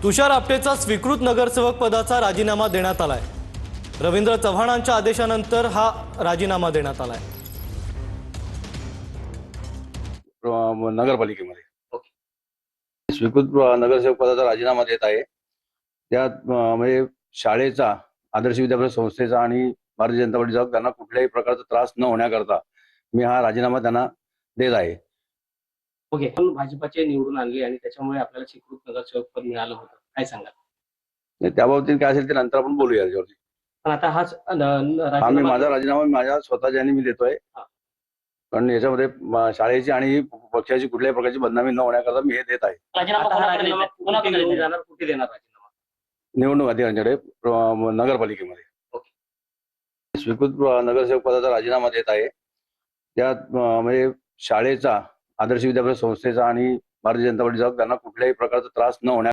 तुषार आपटेचा स्वीकृत नगरसेवक पदाचा राजीनामा देण्यात आलाय। रवींद्र चव्हाणांच्या आदेशानंतर हा राजीनामा देण्यात आलाय। नगरपालिकेमध्ये स्वीकृत नगरसेवक पदाचा राजीनामा देत आहे। त्यात म्हणजे शाळेचा, आदर्श विद्यापीठ संस्थेचा आणि भारतीय जनता पार्टीचा त्यांना कुठल्याही प्रकारचा त्रास न होण्याकरता मी हा राजीनामा त्यांना देत आहे। ओके, पण भाजपचे निवडून आणले आणि त्याच्यामुळे आपल्याला स्वीकृत नगरसेवक पद मिळालं होतं, काय सांगाल? त्या बाबतीत काय असेल ते नंतर आपण बोलूया याच्यावरती। पण आता हाच माझा राजीनामा माझ्या स्वतःच्याने मी देतोय, कारण याच्यामध्ये शाळेची आणि पक्षाची कुठल्याही प्रकारची बदनामी न होण्याकरता मी हे देत आहे। कुठे देणार राजीनामा? निवडणूक अधिकाऱ्यांकडे नगरपालिकेमध्ये स्वीकृत नगरसेवक पदाचा राजीनामा देत आहे। त्यात म्हणजे शाळेचा, आदर्श विद्यापीठ संस्थेचा आणि भारतीय जनता पार्टीचा त्यांना कुठल्याही प्रकारचा त्रास न होण्या